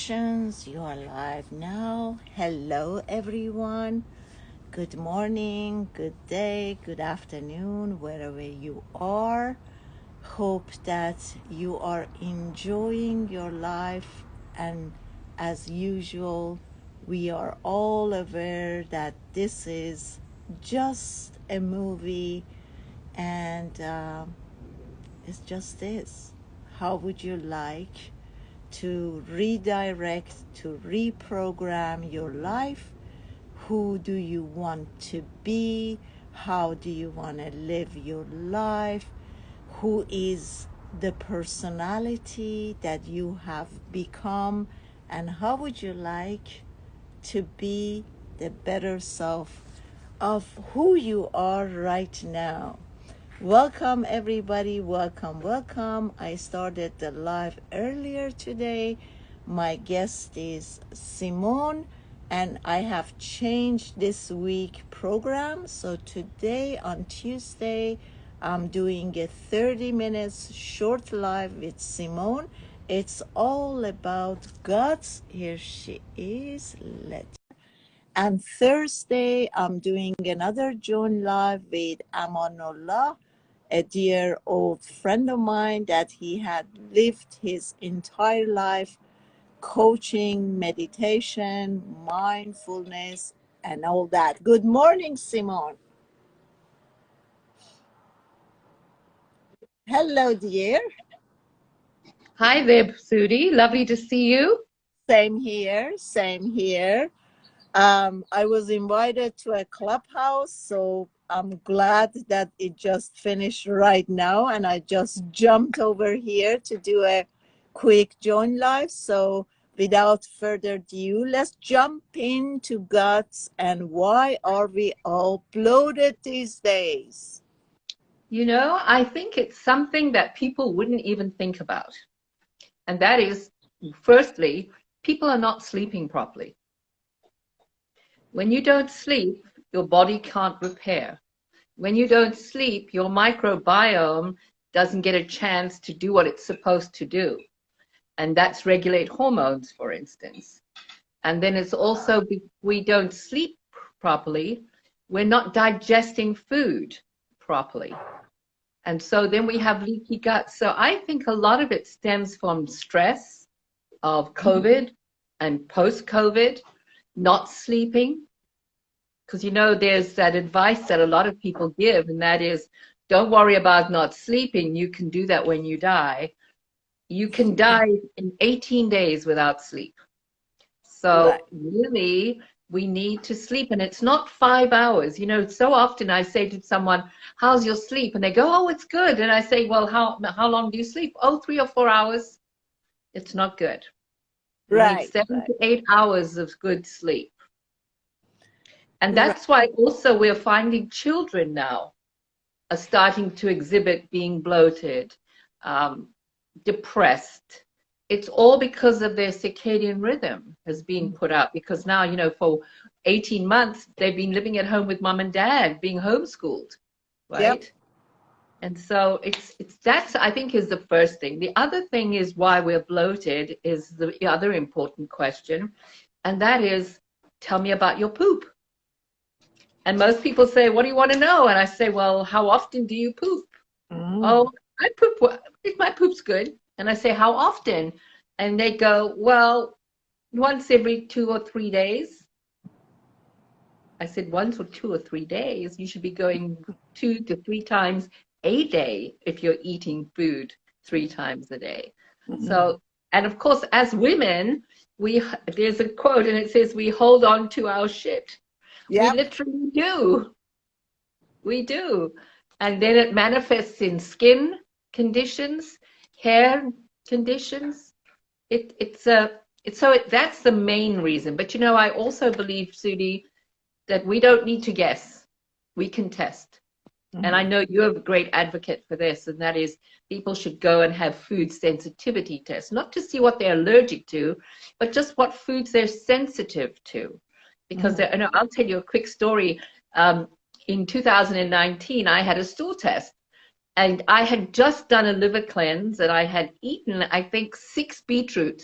Congratulations, you are live now. Hello, everyone. Good morning, good day, good afternoon, wherever you are. Hope that you are enjoying your life. And as usual, we are all aware that this is just a movie and it's just this. How would you like to redirect, to reprogram your life? Who do you want to be? How do you want to live your life? Who is the personality that you have become? And how would you like to be the better self of who you are right now? Welcome, everybody. Welcome, welcome. I started the live earlier today. My guest is Simone, and I have changed this week program. So today on Tuesday, I'm doing a 30 minutes short live with Simone. It's all about God's. Here she is. And Thursday, I'm doing another Join Live with Amanullah, a dear old friend of mine that he had lived his entire life coaching, meditation, mindfulness, and all that. Good morning, Simone. Hello, dear. Hi there, Sudi. Lovely to see you. Same here, same here. I was invited to a clubhouse, so I'm glad that it just finished right now, and I just jumped over here to do a quick join live. So without further ado, let's jump into guts and why are we all bloated these days? You know, I think it's something that people wouldn't even think about. And that is, firstly, people are not sleeping properly. When you don't sleep, your body can't repair. When you don't sleep, your microbiome doesn't get a chance to do what it's supposed to do. And that's regulate hormones, for instance. And then it's also, we don't sleep properly, we're not digesting food properly. And so then we have leaky gut. So I think a lot of it stems from stress of COVID and post-COVID, not sleeping. Because, you know, there's that advice that a lot of people give, and that is, don't worry about not sleeping. You can do that when you die. You can die in 18 days without sleep. Right. So really, we need to sleep, and it's not 5 hours. You know, so often I say to someone, how's your sleep? And they go, oh, it's good. And I say, well, how long do you sleep? Oh, 3 or 4 hours. It's not good. You need Right. 7 to 8 hours of good sleep. And Right. that's why also we're finding children now are starting to exhibit being bloated, depressed. It's all because of their circadian rhythm has been put up, because now, you know, for 18 months, they've been living at home with mom and dad, being homeschooled, right? Yep. And so it's that's, I think, is the first thing. The other thing is why we're bloated is the other important question. And that is, tell me about your poop. And most people say, what do you want to know? And I say, well, how often do you poop? Oh, I poop, my poop's good. And I say, how often? And they go, well, once every 2 or 3 days. I said, once or 2 or 3 days? You should be going 2 to 3 times a day if you're eating food 3 times a day. So, and of course, as women, there's a quote and it says, we hold on to our shit. We Yep. literally do. We do. And then it manifests in skin conditions, hair conditions. That's the main reason. But you know, I also believe, Sudi, that we don't need to guess. We can test. And I know you're a great advocate for this, and that is people should go and have food sensitivity tests, not to see what they're allergic to, but just what foods they're sensitive to. Because I'll tell you a quick story. In 2019, I had a stool test, and I had just done a liver cleanse, and I had eaten, I think, 6 beetroot.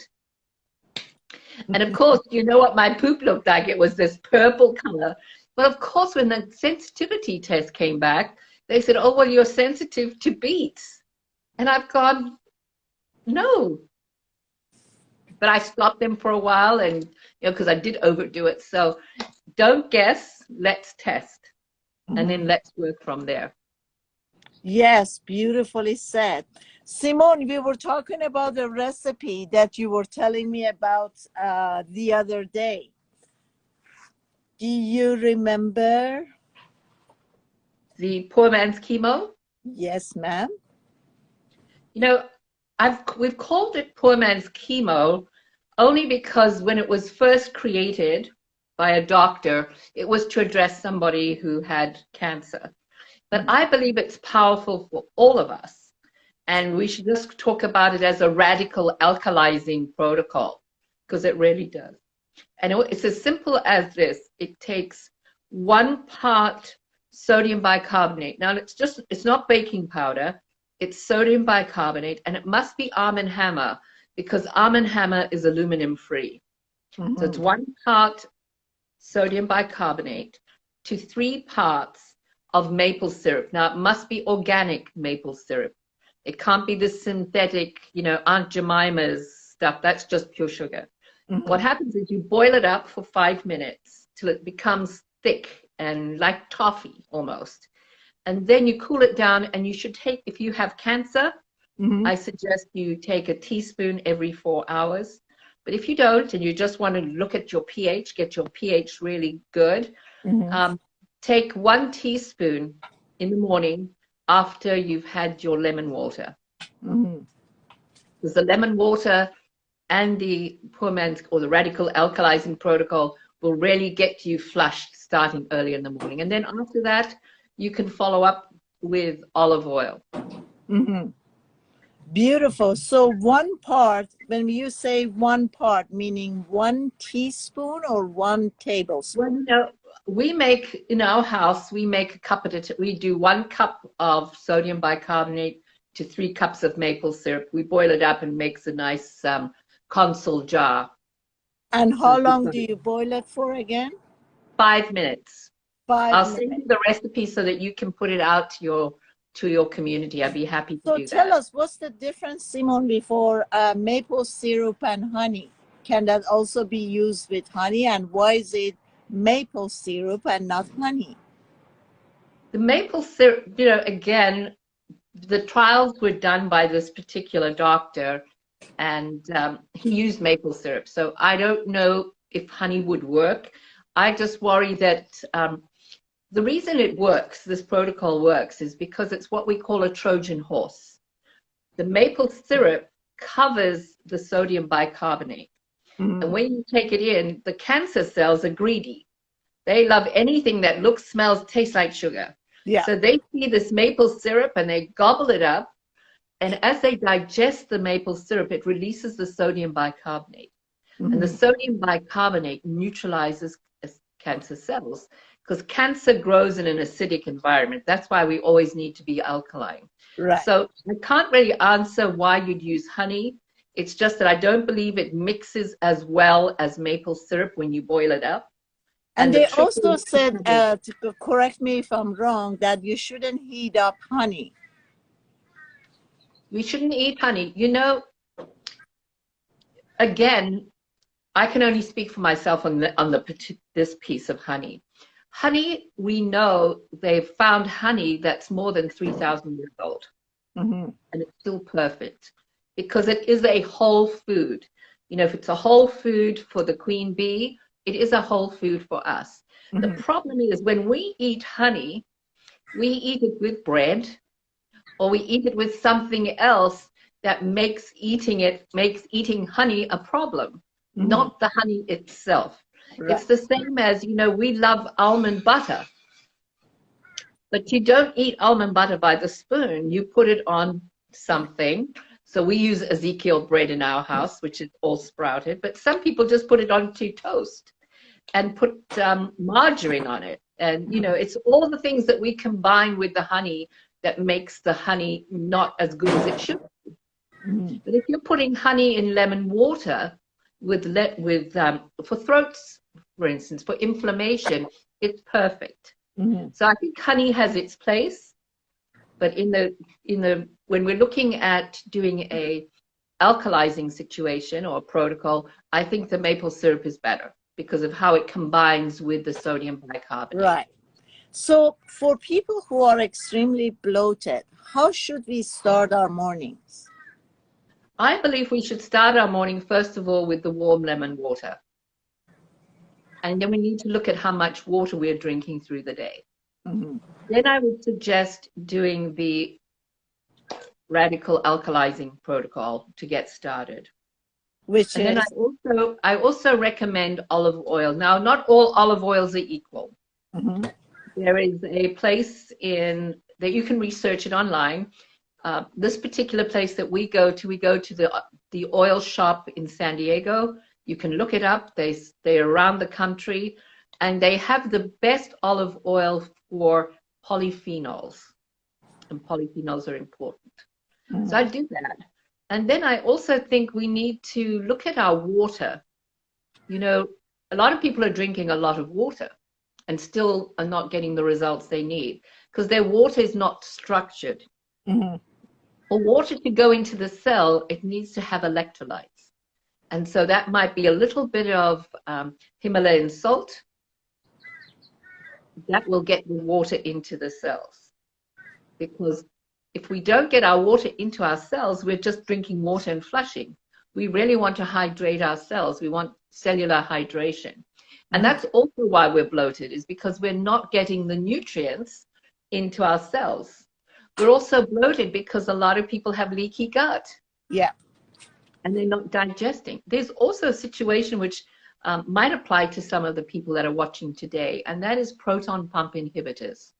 And of course, you know what my poop looked like? It was this purple color. Well, of course, when the sensitivity test came back, they said, oh, well, you're sensitive to beets. And I've gone, no. But I stopped them for a while, and because I did overdo it. So don't guess, let's test. And then let's work from there. Yes, beautifully said. Simone, we were talking about the recipe that you were telling me about the other day. Do you remember? The poor man's chemo? Yes, ma'am. You know, we've called it poor man's chemo only because when it was first created by a doctor, it was to address somebody who had cancer. But I believe it's powerful for all of us. And we should just talk about it as a radical alkalizing protocol, because it really does. And it's as simple as this. It takes 1 part sodium bicarbonate. Now, it's not baking powder. It's sodium bicarbonate, and it must be Arm & Hammer, because Arm & Hammer is aluminum free. So it's 1 part sodium bicarbonate to 3 parts of maple syrup. Now, it must be organic maple syrup. It can't be the synthetic, Aunt Jemima's stuff. That's just pure sugar. What happens is you boil it up for 5 minutes till it becomes thick and like toffee almost. And then you cool it down, and you should take, if you have cancer, I suggest you take a teaspoon every 4 hours. But if you don't, and you just want to look at your pH, get your pH really good, take 1 teaspoon in the morning after you've had your lemon water. Because the lemon water and the poor man's, or the radical alkalizing protocol, will really get you flushed starting early in the morning. And then after that, you can follow up with olive oil. Beautiful. So 1 part, when you say 1 part, meaning 1 teaspoon or 1 tablespoon? Well, we make, in our house, we make a cup at a time. We do 1 cup of sodium bicarbonate to 3 cups of maple syrup. We boil it up and makes a nice console jar. And how long do you boil it for again? 5 minutes. 5 I'll minutes. send you the recipe so that you can put it out to your community. I'd be happy to do that. So tell us, what's the difference, Simone, before maple syrup and honey? Can that also be used with honey? And why is it maple syrup and not honey? The maple syrup, again, the trials were done by this particular doctor, and he used maple syrup. So I don't know if honey would work. I just worry that the reason it works, this protocol works, is because it's what we call a Trojan horse. The maple syrup covers the sodium bicarbonate. And when you take it in, the cancer cells are greedy. They love anything that looks, smells, tastes like sugar. Yeah. So they see this maple syrup and they gobble it up. And as they digest the maple syrup, it releases the sodium bicarbonate. And the sodium bicarbonate neutralizes cancer cells, because cancer grows in an acidic environment. That's why we always need to be alkaline. Right. So I can't really answer why you'd use honey. It's just that I don't believe it mixes as well as maple syrup when you boil it up. And they also said, to correct me if I'm wrong, that you shouldn't heat up honey. We shouldn't eat honey. Again, I can only speak for myself on this piece of honey. Honey, we know they've found honey that's more than 3,000 years old. And it's still perfect because it is a whole food. If it's a whole food for the queen bee, it is a whole food for us. The problem is when we eat honey, we eat it with bread, or we eat it with something else that makes eating honey a problem, not the honey itself. Right. It's the same as, we love almond butter, but you don't eat almond butter by the spoon. You put it on something. So we use Ezekiel bread in our house, which is all sprouted, but some people just put it onto toast and put margarine on it. And, it's all the things that we combine with the honey that makes the honey not as good as it should be. But if you're putting honey in lemon water, for throats, for instance, for inflammation, it's perfect. Mm-hmm. So I think honey has its place, but when we're looking at doing a alkalizing situation or protocol, I think the maple syrup is better because of how it combines with the sodium bicarbonate. Right. So for people who are extremely bloated, how should we start our mornings? I believe we should start our morning, first of all, with the warm lemon water. And then we need to look at how much water we're drinking through the day. Mm-hmm. Then I would suggest doing the radical alkalizing protocol to get started. Which And is? then I also recommend olive oil. Now, not all olive oils are equal. Mm-hmm. There is a place that you can research it online. This particular place that we go to the oil shop in San Diego. You can look it up. They're around the country, and they have the best olive oil for polyphenols, and polyphenols are important. Mm-hmm. So I do that. And then I also think we need to look at our water. You know, a lot of people are drinking a lot of water and still are not getting the results they need because their water is not structured. Mm-hmm. For water to go into the cell, it needs to have electrolytes. And so that might be a little bit of Himalayan salt that will get the water into the cells. Because if we don't get our water into our cells, we're just drinking water and flushing. We really want to hydrate our cells. We want cellular hydration. And that's also why we're bloated, is because we're not getting the nutrients into our cells. We're also bloated because a lot of people have leaky gut. Yeah. And they're not digesting. There's also a situation which might apply to some of the people that are watching today, and that is proton pump inhibitors.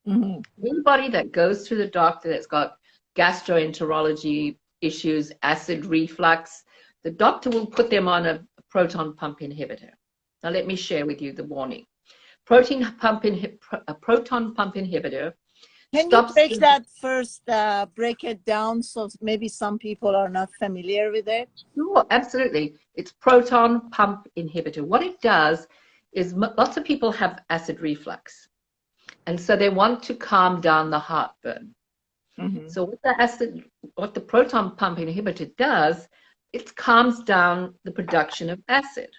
Mm-hmm. Anybody that goes to the doctor that's got gastroenterology issues, acid reflux, the doctor will put them on a proton pump inhibitor. Now let me share with you the warning. Proton pump inhibitor. Can you break that first, break it down so maybe some people are not familiar with it? Sure, absolutely. It's proton pump inhibitor. What it does is lots of people have acid reflux. And so they want to calm down the heartburn. Mm-hmm. So what the proton pump inhibitor does, it calms down the production of acid,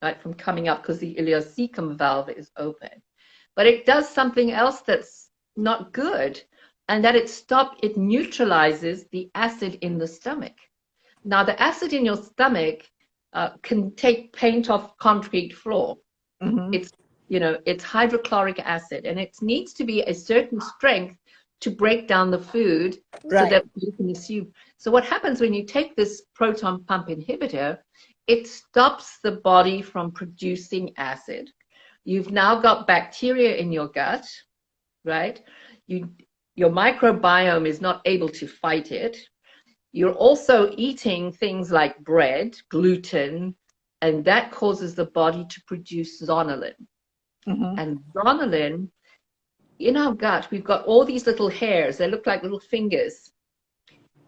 right, from coming up because the ileocecum valve is open. But it does something else that's not good, and that it neutralizes the acid in the stomach. Now, the acid in your stomach can take paint off concrete floor. Mm-hmm. It's hydrochloric acid, and it needs to be a certain strength to break down the food so that you can consume. So what happens when you take this proton pump inhibitor, it stops the body from producing acid. You've now got bacteria in your gut, right? Your microbiome is not able to fight it. You're also eating things like bread, gluten, and that causes the body to produce zonulin. Mm-hmm. And zonulin, in our gut, we've got all these little hairs. They look like little fingers.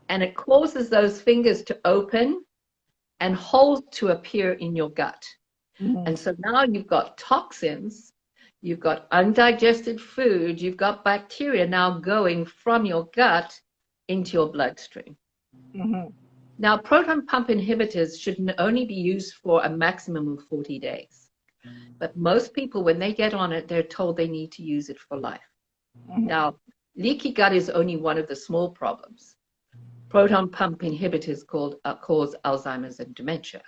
And it causes those fingers to open and holes to appear in your gut. Mm-hmm. And so now you've got toxins, you've got undigested food, you've got bacteria now going from your gut into your bloodstream. Mm-hmm. Now, proton pump inhibitors should only be used for a maximum of 40 days. But most people, when they get on it, they're told they need to use it for life. Mm-hmm. Now, leaky gut is only one of the small problems. Proton pump inhibitors cause Alzheimer's and dementia.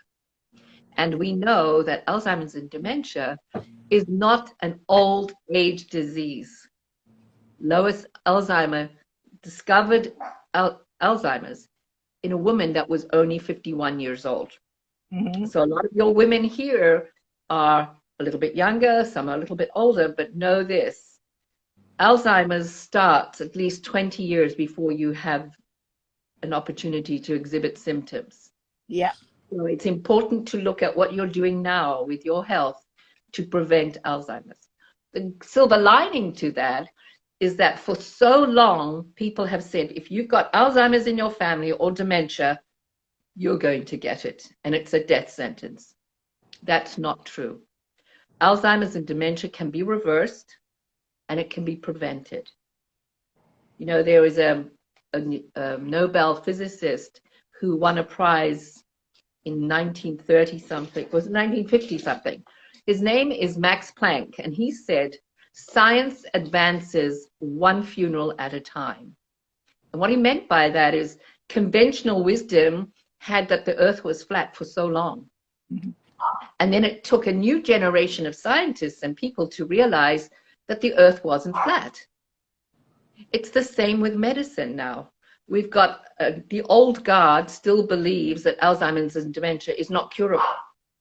And we know that Alzheimer's and dementia is not an old age disease. Lois Alzheimer discovered Alzheimer's in a woman that was only 51 years old. Mm-hmm. So a lot of your women here are a little bit younger, some are a little bit older, but know this. Alzheimer's starts at least 20 years before you have an opportunity to exhibit symptoms. Yeah. So it's important to look at what you're doing now with your health to prevent Alzheimer's. The silver lining to that is that for so long, people have said, if you've got Alzheimer's in your family or dementia, you're going to get it, and it's a death sentence. That's not true. Alzheimer's and dementia can be reversed, and it can be prevented. You know, there was a Nobel physicist who won a prize in 1930 something, was it 1950 something? His name is Max Planck, and he said, science advances one funeral at a time. And what he meant by that is conventional wisdom had that the earth was flat for so long. Mm-hmm. And then it took a new generation of scientists and people to realize that the earth wasn't flat. It's the same with medicine now. We've got the old guard still believes that Alzheimer's and dementia is not curable.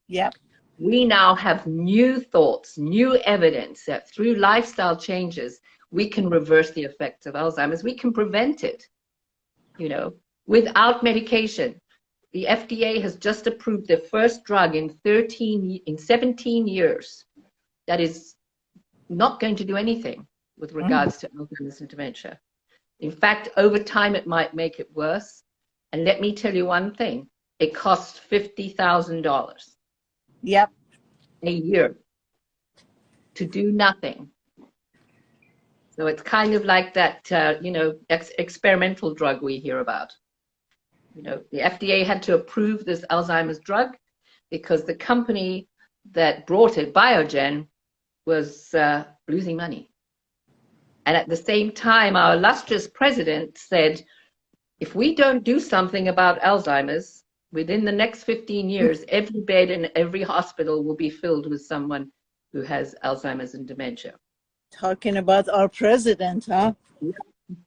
Yep. We now have new thoughts, new evidence that through lifestyle changes, we can reverse the effects of Alzheimer's. We can prevent it, you know, without medication. The FDA has just approved the first drug in 17 years that is not going to do anything with regards to Alzheimer's and dementia. In fact, over time, it might make it worse. And let me tell you one thing. It costs $50,000 yep. a year to do nothing. So it's kind of like that, you know, experimental drug we hear about. You know, the FDA had to approve this Alzheimer's drug because the company that brought it, Biogen, was losing money. And at the same time, our illustrious president said, if we don't do something about Alzheimer's, within the next 15 years, every bed in every hospital will be filled with someone who has Alzheimer's and dementia. Talking about our president, huh? Yeah.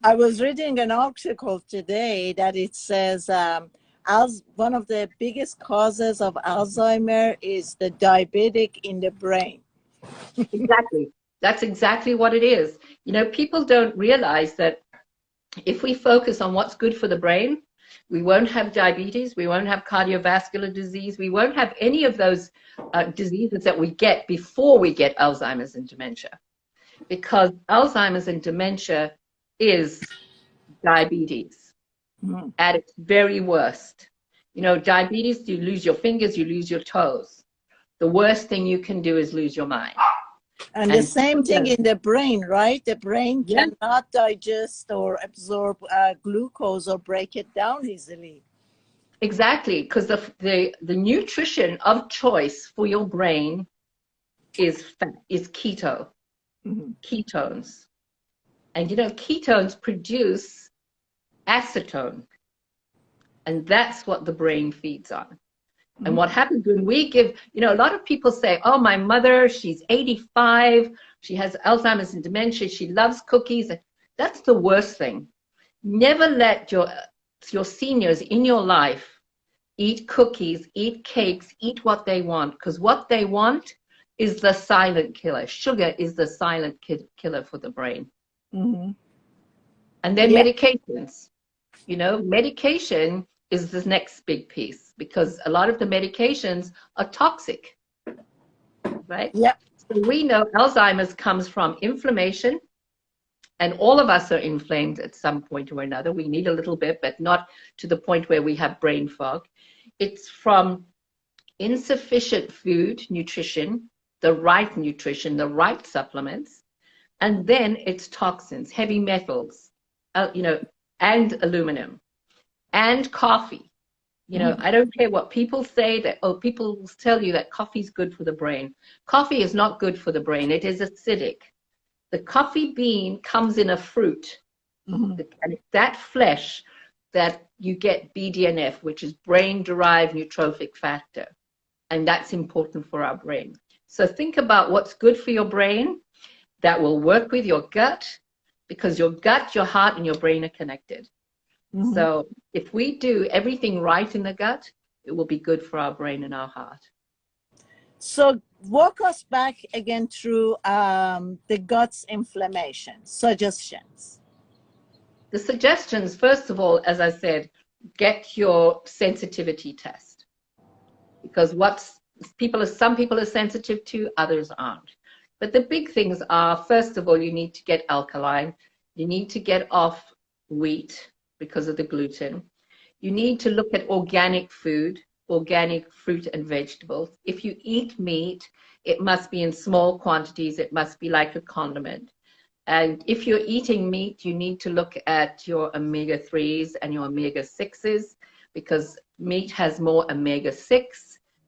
I was reading an article today that it says one of the biggest causes of Alzheimer is the diabetic in the brain. Exactly. That's exactly what it is. You know, people don't realize that if we focus on what's good for the brain, we won't have diabetes, we won't have cardiovascular disease, we won't have any of those diseases that we get before we get Alzheimer's and dementia. Because Alzheimer's and dementia is diabetes at its very worst. You know, diabetes, you lose your fingers, you lose your toes. The worst thing you can do is lose your mind. And the same thing in the brain, right? The brain cannot digest or absorb glucose or break it down easily. Exactly, because the nutrition of choice for your brain is fat, is ketones. And you know, ketones produce acetone. And that's what the brain feeds on. And what happens when we give, you know, a lot of people say, oh, my mother, she's 85, she has Alzheimer's and dementia, she loves cookies. That's the worst thing. Never let your seniors in your life eat cookies, eat cakes, eat what they want, because what they want is the silent killer. Sugar is the silent killer for the brain. And then medications. You know, medication is the next big piece because a lot of the medications are toxic, right? Yep. So we know Alzheimer's comes from inflammation, and all of us are inflamed at some point or another. We need a little bit, but not to the point where we have brain fog. It's from insufficient food, nutrition, the right supplements, and then it's toxins, heavy metals, you know, and aluminum. And coffee. You know, I don't care what people say that, oh, people will tell you that coffee is good for the brain. Coffee is not good for the brain. It is acidic. The coffee bean comes in a fruit. And it's that flesh that you get BDNF, which is brain-derived neurotrophic factor. And that's important for our brain. So think about what's good for your brain that will work with your gut, because your gut, your heart, and your brain are connected. So if we do everything right in the gut, it will be good for our brain and our heart. So walk us back again through the gut's inflammation, suggestions. The suggestions, first of all, as I said, get your sensitivity test. Because some people are sensitive to, others aren't. But the big things are, first of all, you need to get alkaline. You need to get off wheat because of the gluten. You need to look at organic food, organic fruit and vegetables. If you eat meat, it must be in small quantities. It must be like a condiment. And if you're eating meat, you need to look at your omega-3s and your omega-6s, because meat has more omega-6.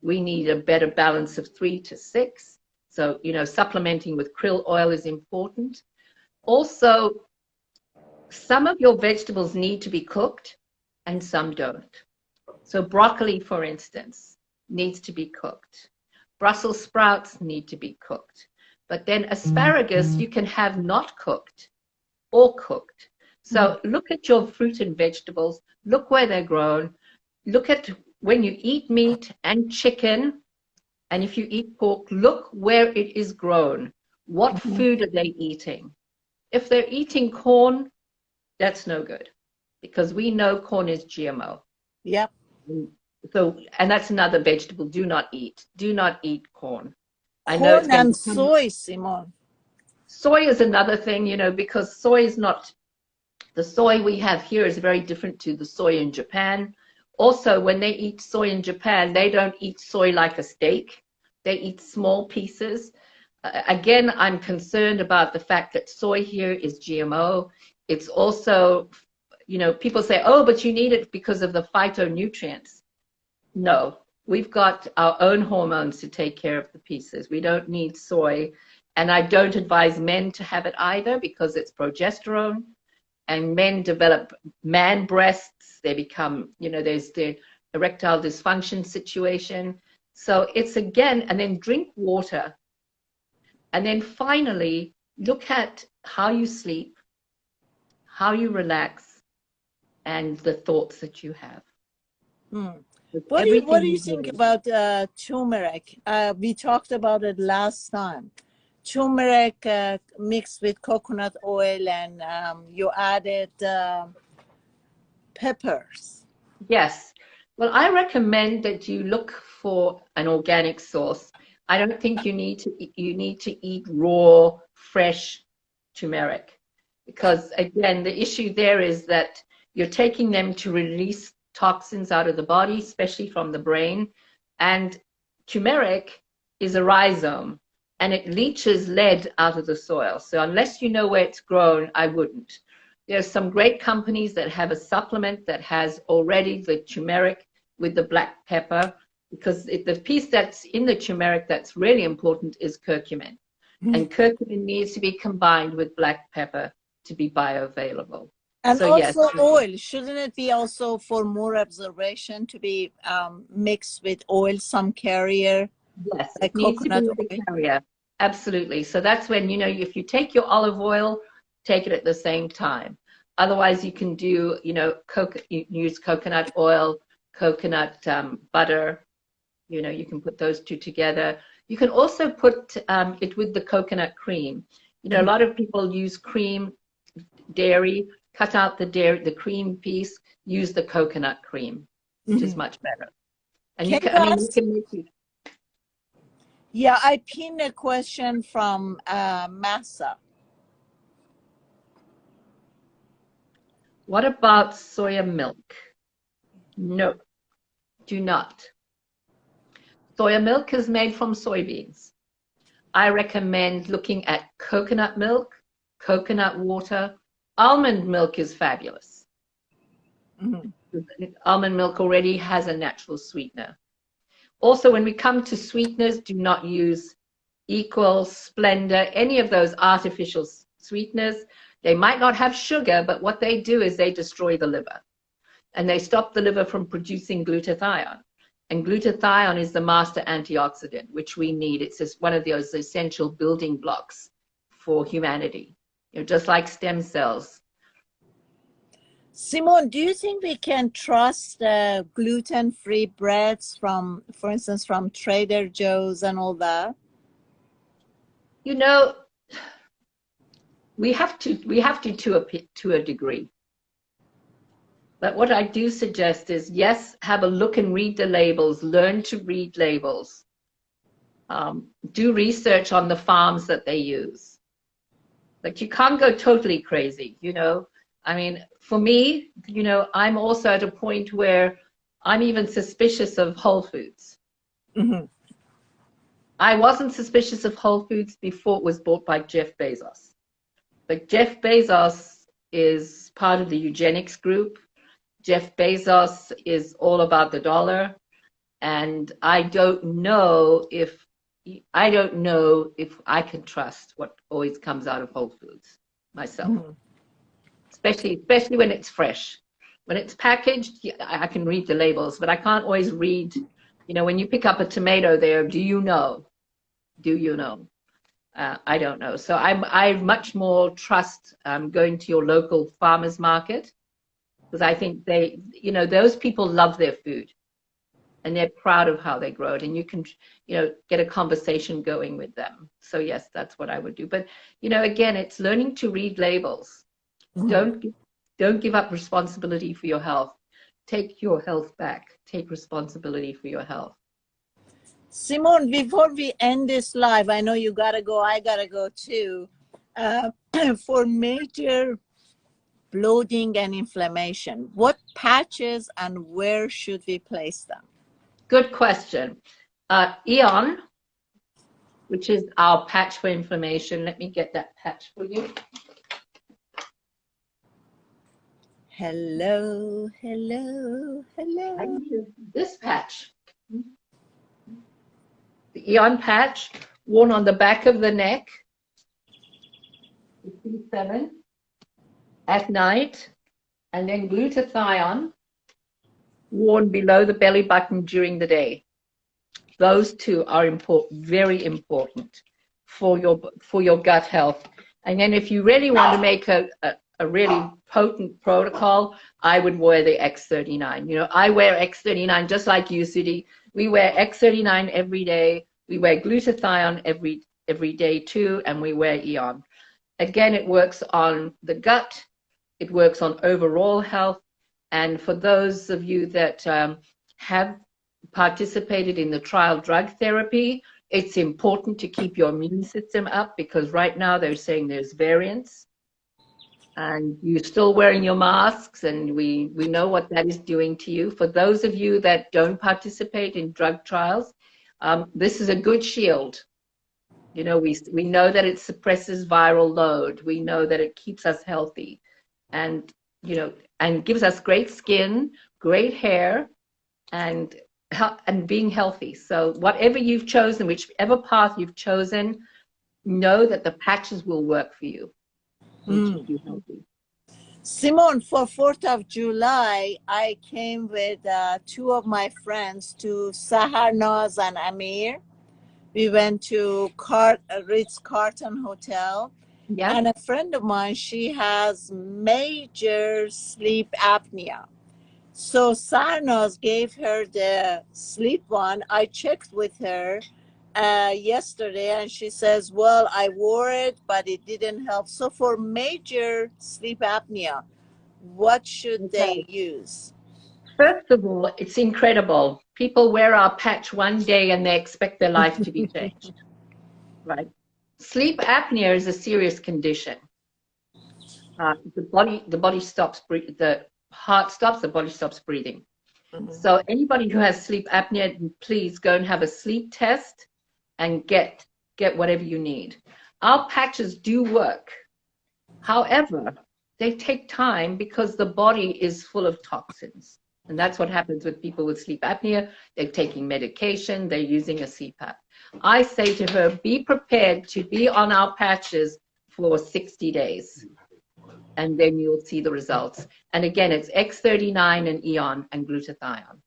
We need a better balance of 3 to 6. So, you know, supplementing with krill oil is important. Also, some of your vegetables need to be cooked and some don't. So broccoli, for instance, needs to be cooked. Brussels sprouts need to be cooked. But then asparagus, you can have not cooked or cooked. So look at your fruit and vegetables. Look where they're grown. Look at when you eat meat and chicken, and if you eat pork, look where it is grown. What food are they eating? If they're eating corn, that's no good, because we know corn is GMO. Yep. So, and that's another vegetable. Do not eat. Do not eat corn. I know Corn and soy, Simone. Soy is another thing, you know, because soy is not, the soy we have here is very different to the soy in Japan. Also, when they eat soy in Japan, they don't eat soy like a steak. They eat small pieces. Again, I'm concerned about the fact that soy here is GMO. It's also, you know, people say, oh, but you need it because of the phytonutrients. No, we've got our own hormones to take care of the pieces. We don't need soy. And I don't advise men to have it either, because it's progesterone. And men develop man breasts. They become, you know, there's the erectile dysfunction situation. So it's again, and then drink water. And then finally, look at how you sleep, how you relax, and the thoughts that you have. What do you think about turmeric? We talked about it last time. Turmeric mixed with coconut oil, and you added peppers. Yes. Well, I recommend that you look for an organic source. I don't think you need to eat raw, fresh turmeric, because again, the issue there is that you're taking them to release toxins out of the body, especially from the brain. And turmeric is a rhizome, and it leaches lead out of the soil. So unless you know where it's grown, I wouldn't. There's some great companies that have a supplement that has already the turmeric with the black pepper, because the piece that's in the turmeric that's really important is curcumin. And curcumin needs to be combined with black pepper to be bioavailable. And so, also yes. oil, shouldn't it be also for more absorption to be mixed with oil, some carrier? Yes, like it needs to be coconut the oil. carrier. Absolutely. So that's when, you know, if you take your olive oil, take it at the same time. Otherwise, you can do, you know, you use coconut oil, coconut butter. You know, you can put those two together. You can also put it with the coconut cream. You know, a lot of people use cream, dairy, cut out the dairy, the cream piece, use the coconut cream, which is much better. And you can, I mean, you can make it. Yeah, I pinned a question from Massa. What about soya milk? No, do not. Soya milk is made from soybeans. I recommend looking at coconut milk, coconut water. Almond milk is fabulous. Almond milk already has a natural sweetener. Also, when we come to sweeteners, do not use Equal, Splendor, any of those artificial sweeteners. They might not have sugar, but what they do is they destroy the liver. And they stop the liver from producing glutathione. And glutathione is the master antioxidant, which we need. It's just one of those essential building blocks for humanity, you know, just like stem cells. Simone, do you think we can trust gluten-free breads from, for instance, from Trader Joe's and all that? You know, we have to a degree. But what I do suggest is, yes, have a look and read the labels, learn to read labels, do research on the farms that they use. Like, you can't go totally crazy, you know. I mean, for me, I'm also at a point where I'm even suspicious of Whole Foods. Mhm. I wasn't suspicious of Whole Foods before it was bought by Jeff Bezos. But Jeff Bezos is part of the eugenics group. Jeff Bezos is all about the dollar. And I don't know if I can trust what always comes out of Whole Foods myself, Mhm. especially when it's fresh. When it's packaged, yeah, I can read the labels, but I can't always read. When you pick up a tomato there, do you know? Do you know? I don't know. So I much more trust going to your local farmers market, because I think those people love their food and they're proud of how they grow it, and you can get a conversation going with them. So yes, that's what I would do. But again, it's learning to read labels. Mhm. Don't give up responsibility for your health. Take your health back. Take responsibility for your health. Simone, before we end this live, I know you gotta go, I gotta go too. Uh, for major bloating and inflammation, what patches and where should we place them? Good question. Eon, which is our patch for inflammation. Let me get that patch for you. Hello, hello, hello. I use this patch. The Eon patch, worn on the back of the neck, C7, at night, and then glutathione, worn below the belly button during the day. Those two are very important for your gut health. And then if you really want to make a really potent protocol, I would wear the X39. I wear X39 just like you, Sudhi. We wear X39 every day. We wear glutathione every day too, and we wear Eon. Again, it works on the gut. It works on overall health. And for those of you that have participated in the trial drug therapy, it's important to keep your immune system up, because right now they're saying there's variants and you're still wearing your masks, and we know what that is doing to you. For those of you that don't participate in drug trials, this is a good shield. We know that it suppresses viral load. We know that it keeps us healthy, and and gives us great skin, great hair, and being healthy. So whatever you've chosen, whichever path you've chosen, know that the patches will work for you and keep you healthy. Simone, for 4th of July, I came with two of my friends to Saharnaz and Amir. We went to Ritz-Carlton Hotel. Yeah. And a friend of mine, she has major sleep apnea. So Sarnos gave her the sleep one. I checked with her yesterday, and she says, well, I wore it, but it didn't help. So for major sleep apnea, what should they Okay. use? First of all, it's incredible. People wear our patch one day and they expect their life to be changed, right? Sleep apnea is a serious condition. The body stops, the heart stops, the body stops breathing. Mhm. So anybody who has sleep apnea, please go and have a sleep test and get whatever you need. Our patches do work. However, they take time because the body is full of toxins. And that's what happens with people with sleep apnea. They're taking medication, they're using a CPAP. I say to her, be prepared to be on our patches for 60 days. And then you'll see the results. And again, it's X39 and Eon and glutathione.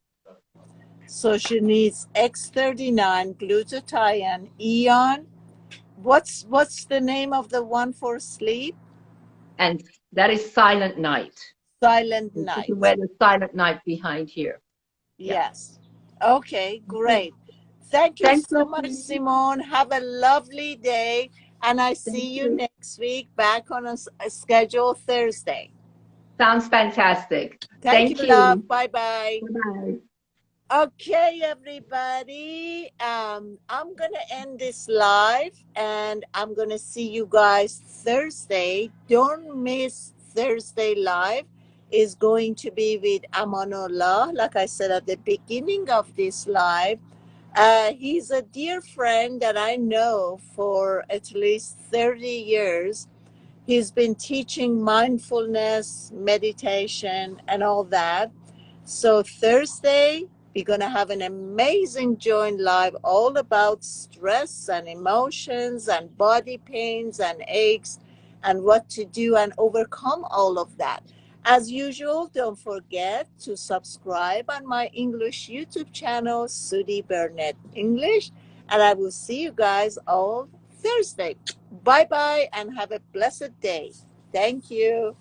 So she needs X39, glutathione, Eon. What's the name of the one for sleep? And that is Silent Night. Silent You Night. can wear the Silent Night behind here. Yes. Okay, great. Thank you Thank so you. much, Simone. Have a lovely day. And I see you next week back on a schedule Thursday. Sounds fantastic. Thank you, Thank you. love. Bye-bye. Bye-bye. Okay, everybody. I'm going to end this live, and I'm going to see you guys Thursday. Don't miss Thursday live. is going to be with Amanullah, like I said at the beginning of this live. He's a dear friend that I know for at least 30 years. He's been teaching mindfulness, meditation, and all that. So Thursday, we're going to have an amazing joint live all about stress and emotions and body pains and aches and what to do and overcome all of that. As usual, don't forget to subscribe on my English YouTube channel, Sudie Burnett English, and I will see you guys all Thursday. Bye bye and have a blessed day. Thank you.